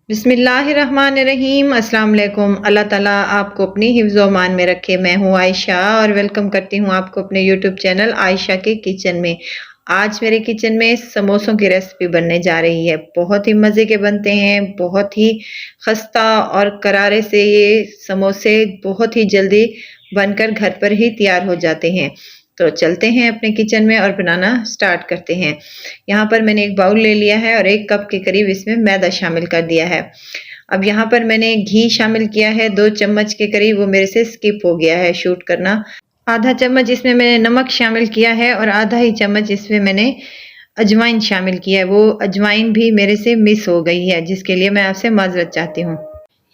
बिस्मिल्लाहिर्रहमानिर्रहीम अस्सलाम वालेकुम। अल्लाह ताला आपको अपनी हिफ्ज़ व अमान में रखे। मैं हूँ आयशा और वेलकम करती हूँ आपको अपने यूट्यूब चैनल आयशा के किचन में। आज मेरे किचन में समोसों की रेसिपी बनने जा रही है। बहुत ही मज़े के बनते हैं, बहुत ही खस्ता और करारे से ये समोसे बहुत ही जल्दी बनकर घर पर ही तैयार हो जाते हैं। तो चलते हैं अपने किचन में और बनाना स्टार्ट करते हैं। यहाँ पर मैंने एक बाउल ले लिया है और 1 कप के करीब इसमें मैदा शामिल कर दिया है। अब यहाँ पर मैंने घी शामिल किया है 2 चम्मच के करीब, वो मेरे से स्किप हो गया है शूट करना। आधा चम्मच इसमें मैंने नमक शामिल किया है और आधा ही चम्मच इसमें मैंने अजवाइन शामिल किया है। वो अजवाइन भी मेरे से मिस हो गई है, जिसके लिए मैं आपसे माज़रत चाहती हूँ।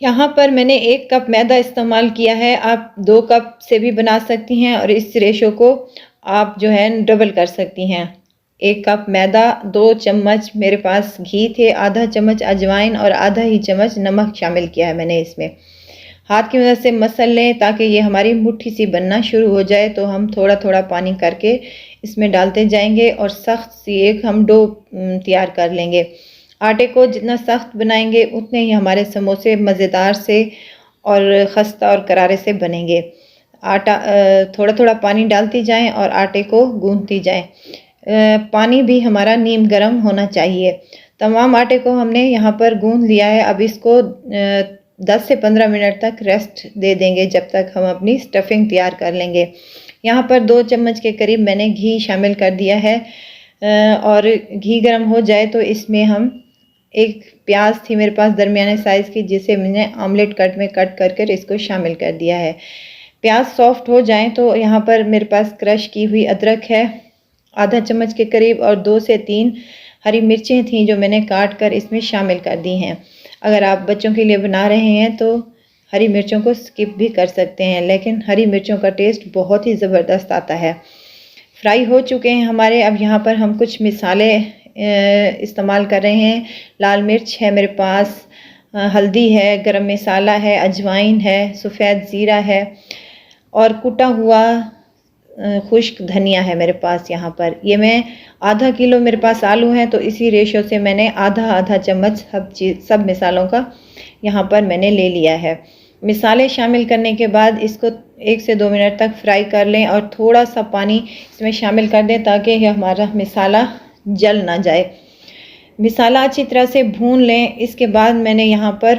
यहाँ पर मैंने 1 कप मैदा इस्तेमाल किया है। आप 2 कप से भी बना सकती हैं और इस रेशो को आप जो है डबल कर सकती हैं। 1 कप मैदा, 2 चम्मच मेरे पास घी थे, आधा चम्मच अजवाइन और आधा ही चम्मच नमक शामिल किया है मैंने इसमें। हाथ की मदद से मसल लें ताकि ये हमारी मुट्ठी सी बनना शुरू हो जाए। तो हम थोड़ा थोड़ा पानी करके इसमें डालते जाएंगे और सख्त सी एक हम डो तैयार कर लेंगे। आटे को जितना सख्त बनाएंगे उतने ही हमारे समोसे मज़ेदार से और खस्ता और करारे से बनेंगे। आटा थोड़ा थोड़ा पानी डालती जाएं और आटे को गूंथती जाएं। पानी भी हमारा नीम गर्म होना चाहिए। तमाम आटे को हमने यहाँ पर गूंथ लिया है। अब इसको 10 से 15 मिनट तक रेस्ट दे देंगे जब तक हम अपनी स्टफिंग तैयार कर लेंगे। यहाँ पर 2 चम्मच के करीब मैंने घी शामिल कर दिया है और घी गर्म हो जाए तो इसमें हम एक प्याज थी मेरे पास दरमियाने साइज़ की, जिसे मैंने आमलेट कट में कट कर इसको शामिल कर दिया है। प्याज सॉफ्ट हो जाए तो यहाँ पर मेरे पास क्रश की हुई अदरक है आधा चम्मच के करीब और 2 से 3 हरी मिर्चें थीं जो मैंने काट कर इसमें शामिल कर दी हैं। अगर आप बच्चों के लिए बना रहे हैं तो हरी मिर्चों को स्किप भी कर सकते हैं, लेकिन हरी मिर्चों का टेस्ट बहुत ही ज़बरदस्त आता है। फ्राई हो चुके हैं हमारे। अब यहाँ पर हम कुछ मिसाले इस्तेमाल कर रहे हैं। लाल मिर्च है मेरे पास, हल्दी है, गरम मसाला है, अजवाइन है, सफ़ेद ज़ीरा है और कुटा हुआ खुश्क धनिया है मेरे पास। यहाँ पर ये मैं आधा किलो मेरे पास आलू हैं तो इसी रेशो से मैंने आधा आधा चम्मच सब मिसालों का यहाँ पर मैंने ले लिया है। मिसाले शामिल करने के बाद इसको 1 से 2 मिनट तक फ्राई कर लें और थोड़ा सा पानी इसमें शामिल कर दें ताकि ये हमारा मिसाला जल ना जाए। मिसाला अच्छी तरह से भून लें। इसके बाद मैंने यहाँ पर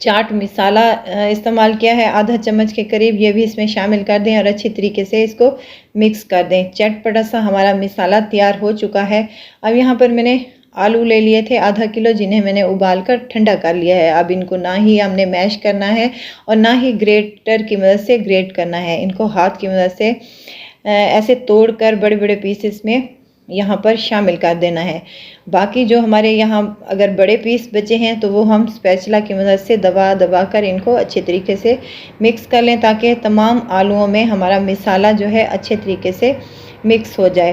चाट मसाला इस्तेमाल किया है आधा चम्मच के करीब, ये भी इसमें शामिल कर दें और अच्छी तरीके से इसको मिक्स कर दें। चटपटा सा हमारा मसाला तैयार हो चुका है। अब यहाँ पर मैंने आलू ले लिए थे आधा किलो, जिन्हें मैंने उबाल कर ठंडा कर लिया है। अब इनको ना ही हमने मैश करना है और ना ही ग्रेटर की मदद से ग्रेट करना है। इनको हाथ की मदद से ऐसे तोड़ कर बड़े बड़े पीसेस में यहाँ पर शामिल कर देना है। बाकी जो हमारे यहाँ अगर बड़े पीस बचे हैं तो वो हम स्पैचुला की मदद से दबा दबा कर इनको अच्छे तरीके से मिक्स कर लें ताकि तमाम आलूओं में हमारा मसाला जो है अच्छे तरीके से मिक्स हो जाए।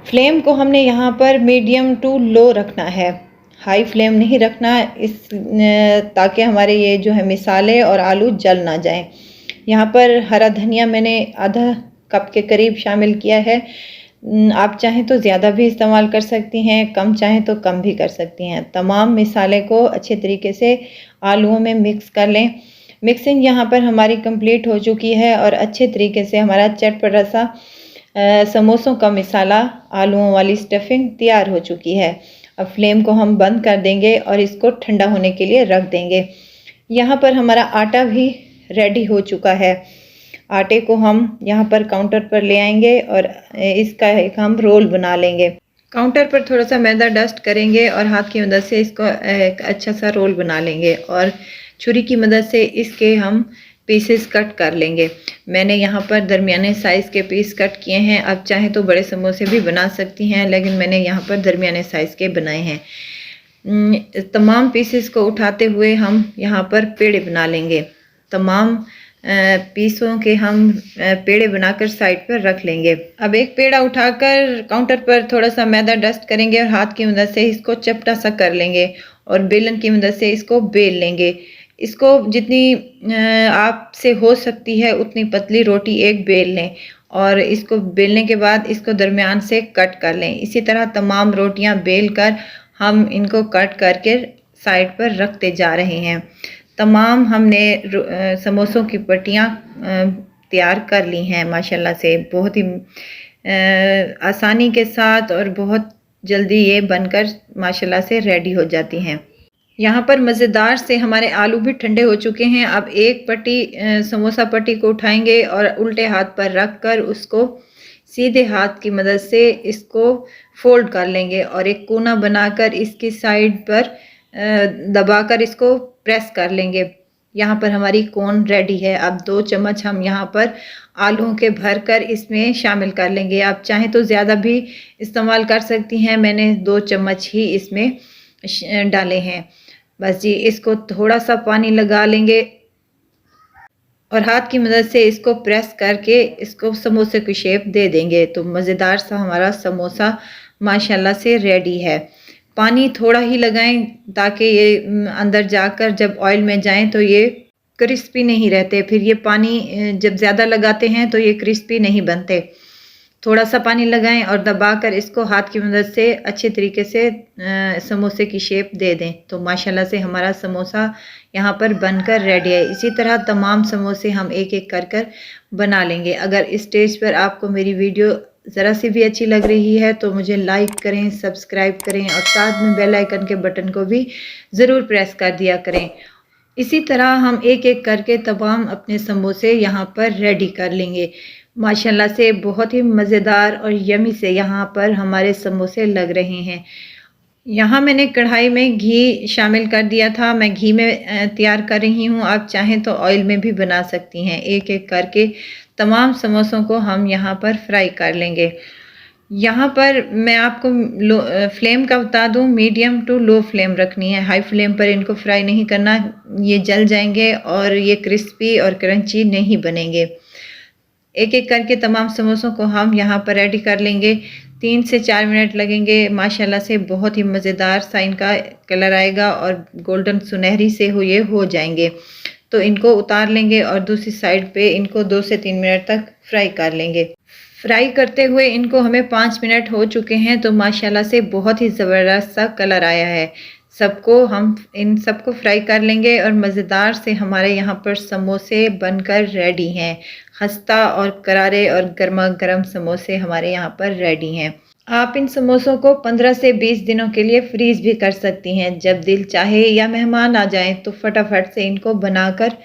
फ्लेम को हमने यहाँ पर मीडियम टू लो रखना है, हाई फ्लेम नहीं रखना, इस ताकि हमारे ये जो है मसाले और आलू जल ना जाएं। यहाँ पर हरा धनिया मैंने आधा कप के करीब शामिल किया है। आप चाहें तो ज़्यादा भी इस्तेमाल कर सकती हैं, कम चाहें तो कम भी कर सकती हैं। तमाम मसाले को अच्छे तरीके से आलूओं में मिक्स कर लें। मिक्सिंग यहाँ पर हमारी कंप्लीट हो चुकी है और अच्छे तरीके से हमारा चटपटा सा समोसों का मसाला आलूओं वाली स्टफिंग तैयार हो चुकी है। अब फ्लेम को हम बंद कर देंगे और इसको ठंडा होने के लिए रख देंगे। यहाँ पर हमारा आटा भी रेडी हो चुका है। आटे को हम यहाँ पर काउंटर पर ले आएंगे और इसका एक हम रोल बना लेंगे। काउंटर पर थोड़ा सा मैदा डस्ट करेंगे और हाथ की मदद से इसको एक अच्छा सा रोल बना लेंगे और छुरी की मदद से इसके हम पीसेस कट कर लेंगे। मैंने यहाँ पर दरमियाने साइज़ के पीस कट किए हैं। अब चाहे तो बड़े समोसे भी बना सकती हैं, लेकिन मैंने यहाँ पर दरमियाने साइज़ के बनाए हैं। तमाम पीसेस को उठाते हुए हम यहाँ पर पेड़े बना लेंगे। तमाम पीसों के हम पेड़े बनाकर साइड पर रख लेंगे। अब एक पेड़ा उठाकर काउंटर पर थोड़ा सा मैदा डस्ट करेंगे और हाथ की मदद से इसको चपटा सा कर लेंगे और बेलन की मदद से इसको बेल लेंगे। इसको जितनी आपसे हो सकती है उतनी पतली रोटी एक बेल लें और इसको बेलने के बाद इसको दरमियान से कट कर लें। इसी तरह तमाम रोटियां बेल कर हम इनको कट करके साइड पर रखते जा रहे हैं। तमाम हमने समोसों की पट्टियाँ तैयार कर ली हैं माशाल्लाह से, बहुत ही आसानी के साथ और बहुत जल्दी ये बनकर माशाल्लाह से रेडी हो जाती हैं। यहाँ पर मज़ेदार से हमारे आलू भी ठंडे हो चुके हैं। अब एक पट्टी समोसा पट्टी को उठाएंगे और उल्टे हाथ पर रख कर उसको सीधे हाथ की मदद से इसको फोल्ड कर लेंगे और एक कोना बनाकर इसकी साइड पर दबाकर इसको प्रेस कर लेंगे। यहाँ पर हमारी कोन रेडी है। अब 2 चम्मच हम यहाँ पर आलूओं के भरकर इसमें शामिल कर लेंगे। आप चाहें तो ज़्यादा भी इस्तेमाल कर सकती हैं, मैंने 2 चम्मच ही इसमें डाले हैं। बस जी, इसको थोड़ा सा पानी लगा लेंगे और हाथ की मदद से इसको प्रेस करके इसको समोसे की शेप दे देंगे। तो मज़ेदार सा हमारा समोसा माशाल्लाह से रेडी है। पानी थोड़ा ही लगाएं ताकि ये अंदर जाकर जब ऑयल में जाएं तो ये क्रिस्पी नहीं रहते। फिर ये पानी जब ज़्यादा लगाते हैं तो ये क्रिस्पी नहीं बनते। थोड़ा सा पानी लगाएं और दबाकर इसको हाथ की मदद से अच्छे तरीके से समोसे की शेप दे दें। तो माशाल्लाह से हमारा समोसा यहाँ पर बनकर रेडी है। इसी तरह तमाम समोसे हम एक एक कर बना लेंगे। अगर इस स्टेज पर आपको मेरी वीडियो ज़रा सी भी अच्छी लग रही है तो मुझे लाइक करें, सब्सक्राइब करें और साथ में बेल आइकन के बटन को भी ज़रूर प्रेस कर दिया करें। इसी तरह हम एक एक करके तमाम अपने समोसे यहाँ पर रेडी कर लेंगे। माशाल्लाह से बहुत ही मज़ेदार और यमी से यहाँ पर हमारे समोसे लग रहे हैं। यहाँ मैंने कढ़ाई में घी शामिल कर दिया था, मैं घी में तैयार कर रही हूँ। आप चाहें तो ऑयल में भी बना सकती हैं। एक एक करके तमाम समोसों को हम यहाँ पर फ्राई कर लेंगे। यहाँ पर मैं आपको फ्लेम का बता दूँ, मीडियम टू लो फ्लेम रखनी है। हाई फ्लेम पर इनको फ्राई नहीं करना, ये जल जाएंगे और ये क्रिस्पी और क्रंची नहीं बनेंगे। एक एक करके तमाम समोसों को हम यहाँ पर रेडी कर लेंगे। 3 से 4 मिनट लगेंगे। माशाल्लाह से बहुत ही मज़ेदार सा इनका कलर आएगा और गोल्डन सुनहरी से ये हो जाएंगे। तो इनको उतार लेंगे और दूसरी साइड पे इनको 2 से 3 मिनट तक फ्राई कर लेंगे। फ्राई करते हुए इनको हमें 5 मिनट हो चुके हैं। तो माशाल्लाह से बहुत ही ज़बरदस्त सा कलर आया है। इन सबको फ्राई कर लेंगे और मज़ेदार से हमारे यहाँ पर समोसे बनकर रेडी हैं। खस्ता और करारे और गर्मा गर्म समोसे हमारे यहाँ पर रेडी हैं। आप इन समोसों को 15 से 20 दिनों के लिए फ्रीज भी कर सकती हैं। जब दिल चाहे या मेहमान आ जाएं तो फटाफट से इनको बनाकर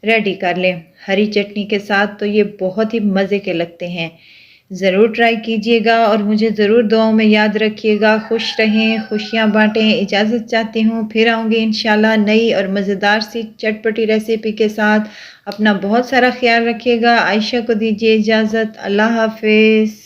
रेडी कर लें। हरी चटनी के साथ तो ये बहुत ही मज़े के लगते हैं। ज़रूर ट्राई कीजिएगा और मुझे ज़रूर दुआओं में याद रखिएगा। खुश रहें, खुशियाँ बाँटें। इजाज़त चाहती हूँ, फिर आऊँगी इंशाल्लाह नई और मज़ेदार सी चटपटी रेसिपी के साथ। अपना बहुत सारा ख्याल रखिएगा। आयशा को दीजिए इजाज़त। अल्लाह हाफ़िज़।